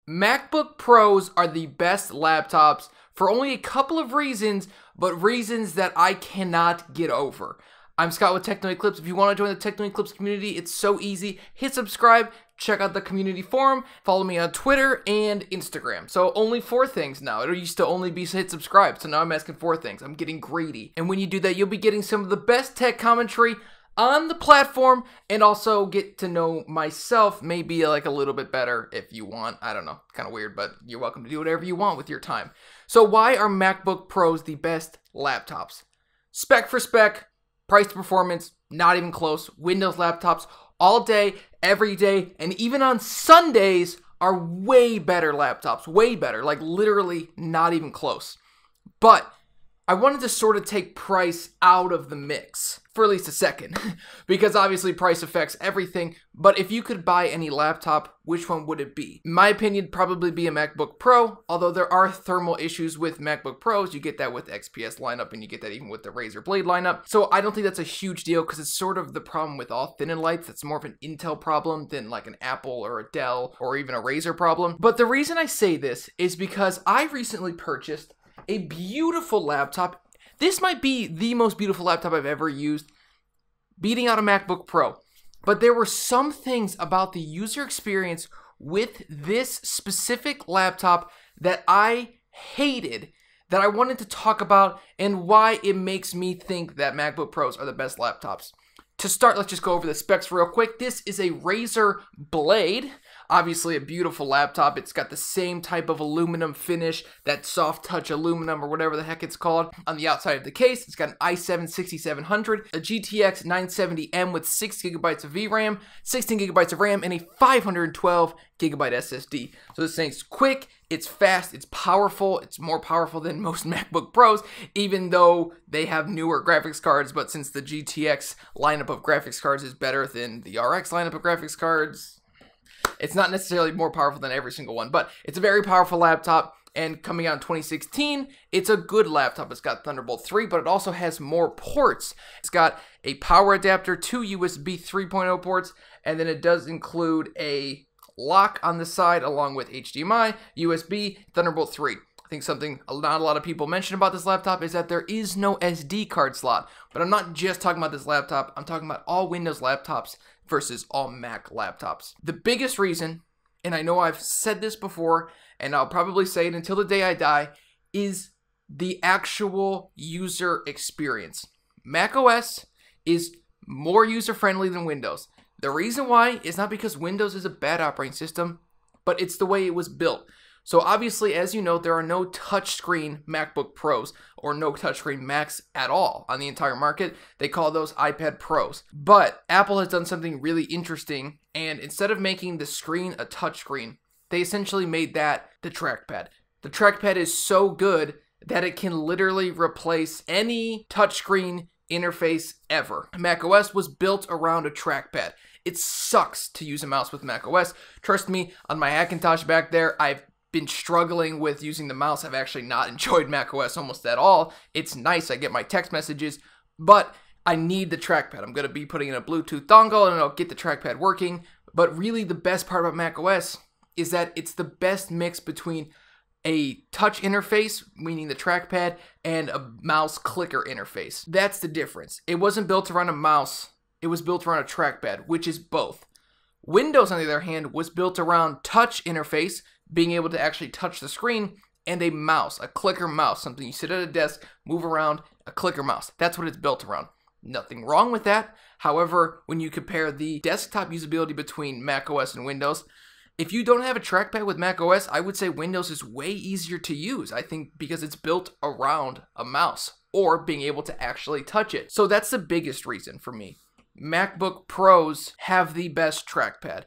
MacBook Pros are the best laptops for only a couple of reasons, but reasons that I cannot get over. I'm Scott with Techno Eclipse. If you want to join the Techno Eclipse community, it's so easy. Hit subscribe, check out the community forum, follow me on Twitter and Instagram. So only 4 things now. It used to only be hit subscribe, so now I'm asking 4 things. I'm getting greedy. And when you do that, you'll be getting some of the best tech commentary on the platform, and also get to know myself maybe like a little bit better if you want. I don't know, kind of weird, but you're welcome to do whatever you want with your time. So why are MacBook Pros the best laptops? Spec for spec, price to performance, not even close. Windows laptops all day, every day, and even on Sundays are way better laptops, way better, like literally not even close. But I wanted to sort of take price out of the mix for at least a second, because obviously price affects everything. But if you could buy any laptop, which one would it be? In my opinion, probably be a MacBook Pro, although there are thermal issues with MacBook Pros. You get that with XPS lineup, and you get that even with the Razer Blade lineup. So I don't think that's a huge deal, because it's sort of the problem with all thin and lights. It's more of an Intel problem than like an Apple or a Dell or even a Razer problem. But the reason I say this is because I recently purchased a beautiful laptop. This might be the most beautiful laptop I've ever used, beating out a MacBook Pro. But there were some things about the user experience with this specific laptop that I hated, that I wanted to talk about, and why it makes me think that MacBook Pros are the best laptops. To start, let's just go over the specs real quick. This is a Razer Blade. Obviously a beautiful laptop. It's got the same type of aluminum finish, that soft touch aluminum or whatever the heck it's called, on the outside of the case. It's got an i7-6700, a GTX 970M with 6 gigabytes of VRAM, 16 gigabytes of RAM, and a 512 gigabyte SSD. So this thing's quick, it's fast, it's powerful. It's more powerful than most MacBook Pros, even though they have newer graphics cards. But since the GTX lineup of graphics cards is better than the RX lineup of graphics cards, it's not necessarily more powerful than every single one. But it's a very powerful laptop, and coming out in 2016, it's a good laptop. It's got Thunderbolt 3, but it also has more ports. It's got a power adapter, 2 USB 3.0 ports, and then it does include a lock on the side along with HDMI, USB, Thunderbolt 3. I think something not a lot of people mention about this laptop is that there is no SD card slot. But I'm not just talking about this laptop, I'm talking about all Windows laptops versus all Mac laptops. The biggest reason, and I know I've said this before, and I'll probably say it until the day I die, is the actual user experience. macOS is more user-friendly than Windows. The reason why is not because Windows is a bad operating system, but it's the way it was built. So obviously, as you know, there are no touchscreen MacBook Pros or no touchscreen Macs at all on the entire market. They call those iPad Pros. But Apple has done something really interesting, and instead of making the screen a touchscreen, they essentially made that the trackpad. The trackpad is so good that it can literally replace any touchscreen interface ever. macOS was built around a trackpad. It sucks to use a mouse with macOS. Trust me, on my Hackintosh back there, I've been struggling with using the mouse. I've actually not enjoyed macOS almost at all. It's nice, I get my text messages, but I need the trackpad. I'm going to be putting in a Bluetooth dongle and I'll get the trackpad working. But really the best part about macOS is that it's the best mix between a touch interface, meaning the trackpad, and a mouse clicker interface. That's the difference. It wasn't built around a mouse, it was built around a trackpad, which is both. Windows, on the other hand, was built around touch interface, being able to actually touch the screen, and a mouse, a clicker mouse, something you sit at a desk, move around, a clicker mouse. That's what it's built around. Nothing wrong with that. However, when you compare the desktop usability between macOS and Windows, if you don't have a trackpad with macOS, I would say Windows is way easier to use. I think because it's built around a mouse or being able to actually touch it. So that's the biggest reason for me. MacBook Pros have the best trackpad.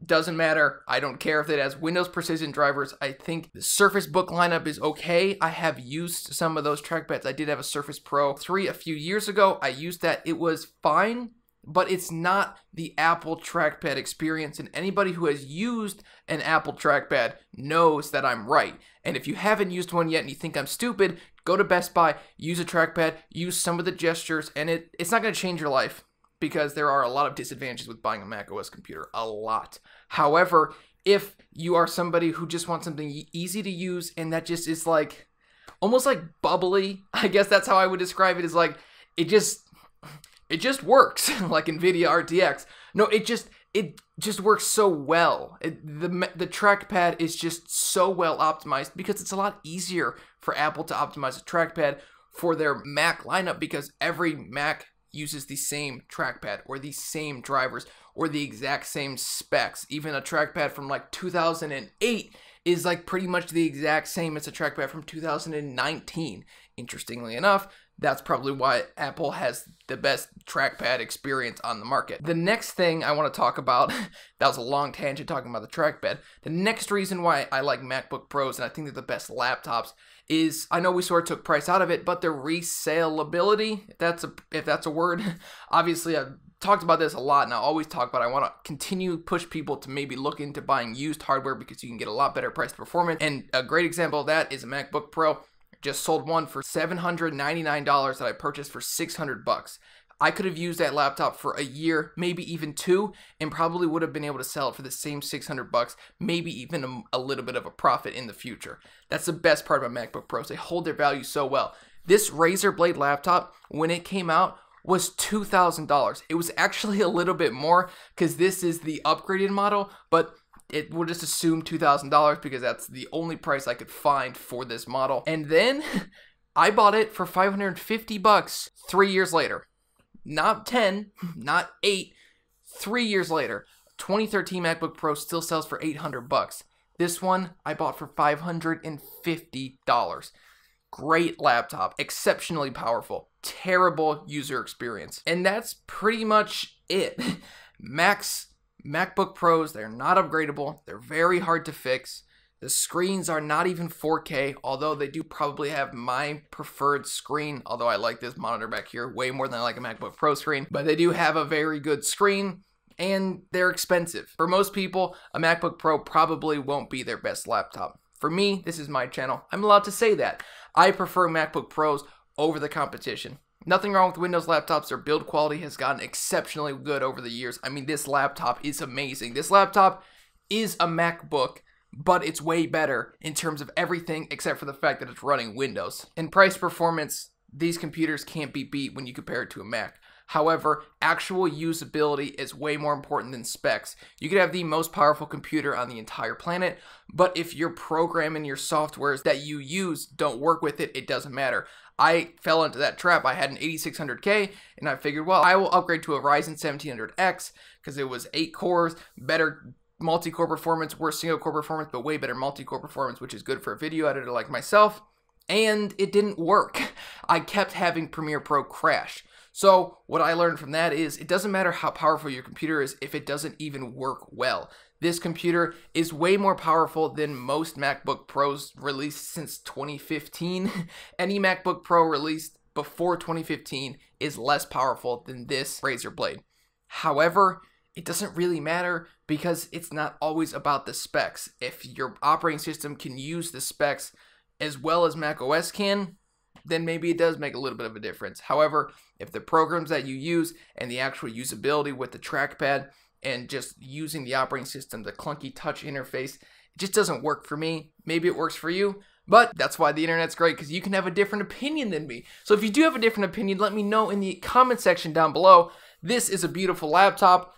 Doesn't matter. I don't care if it has Windows Precision drivers. I think the Surface Book lineup is okay. I have used some of those trackpads. I did have a Surface Pro 3 a few years ago. I used that. It was fine, but it's not the Apple trackpad experience. And anybody who has used an Apple trackpad knows that I'm right. And if you haven't used one yet and you think I'm stupid, go to Best Buy, use a trackpad, use some of the gestures, and it's not going to change your life, because there are a lot of disadvantages with buying a macOS computer, a lot. However, if you are somebody who just wants something easy to use and that just is like almost like bubbly, I guess that's how I would describe it, is like it just works like NVIDIA RTX. No, it just works so well. The trackpad is just so well optimized because it's a lot easier for Apple to optimize a trackpad for their Mac lineup because every Mac uses the same trackpad or the same drivers or the exact same specs. Even a trackpad from like 2008 is like pretty much the exact same as a trackpad from 2019. Interestingly enough, that's probably why Apple has the best trackpad experience on the market. The next thing I want to talk about, that was a long tangent talking about the trackpad. The next reason why I like MacBook Pros and I think they're the best laptops is, I know we sort of took price out of it, but their resaleability, if that's a word. Obviously, I've talked about this a lot and I always talk about I want to continue to push people to maybe look into buying used hardware because you can get a lot better price performance. And a great example of that is a MacBook Pro. Just sold one for $799 that I purchased for $600. I could have used that laptop for a year, maybe even 2, and probably would have been able to sell it for the same $600, maybe even a little bit of a profit in the future. That's the best part about MacBook Pros. They hold their value so well. This Razer Blade laptop, when it came out, was $2,000. It was actually a little bit more because this is the upgraded model, but we'll just assume $2,000 because that's the only price I could find for this model. And then I bought it for $550 3 years later. Not 10, not 8, 3 years later. 2013 MacBook Pro still sells for $800. This one I bought for $550. Great laptop, exceptionally powerful, terrible user experience. And that's pretty much it. MacBook Pros, they're not upgradable. They're very hard to fix. The screens are not even 4K, although they do probably have my preferred screen, although I like this monitor back here way more than I like a MacBook Pro screen. But they do have a very good screen, and they're expensive. For most people, a MacBook Pro probably won't be their best laptop. For me, this is my channel. I'm allowed to say that. I prefer MacBook Pros over the competition. Nothing wrong with Windows laptops. Their build quality has gotten exceptionally good over the years. I mean, this laptop is amazing. This laptop is a MacBook, but it's way better in terms of everything except for the fact that it's running Windows. In price performance, these computers can't be beat when you compare it to a Mac. However, actual usability is way more important than specs. You could have the most powerful computer on the entire planet, but if your program and your softwares that you use don't work with it, it doesn't matter. I fell into that trap. I had an 8600K and I figured, well, I will upgrade to a Ryzen 1700X because it was 8 cores, better multi-core performance, worse single-core performance, but way better multi-core performance, which is good for a video editor like myself. And it didn't work. I kept having Premiere Pro crash. So what I learned from that is it doesn't matter how powerful your computer is if it doesn't even work well. This computer is way more powerful than most MacBook Pros released since 2015. Any MacBook Pro released before 2015 is less powerful than this Razer Blade. However, it doesn't really matter because it's not always about the specs. If your operating system can use the specs as well as macOS can, then maybe it does make a little bit of a difference. However, if the programs that you use and the actual usability with the trackpad and just using the operating system, the clunky touch interface, it just doesn't work for me. Maybe it works for you, but that's why the internet's great, because you can have a different opinion than me. So if you do have a different opinion, let me know in the comment section down below. This is a beautiful laptop.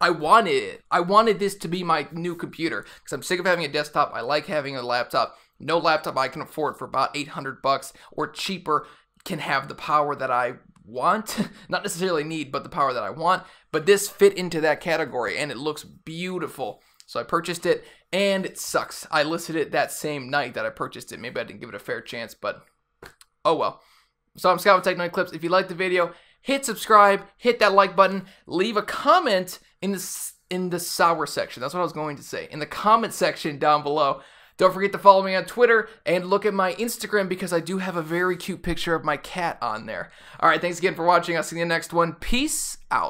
I wanted it. I wanted this to be my new computer because I'm sick of having a desktop. I like having a laptop. No laptop I can afford for about $800 or cheaper can have the power that I want. Not necessarily need, but the power that I want. But this fit into that category and it looks beautiful. So I purchased it and it sucks. I listed it that same night that I purchased it. Maybe I didn't give it a fair chance, but oh well. So I'm Scott with Techno Eclipse. If you liked the video, hit subscribe, hit that like button, leave a comment in the sour section. That's what I was going to say. In the comment section down below. Don't forget to follow me on Twitter and look at my Instagram because I do have a very cute picture of my cat on there. All right, thanks again for watching. I'll see you in the next one. Peace out.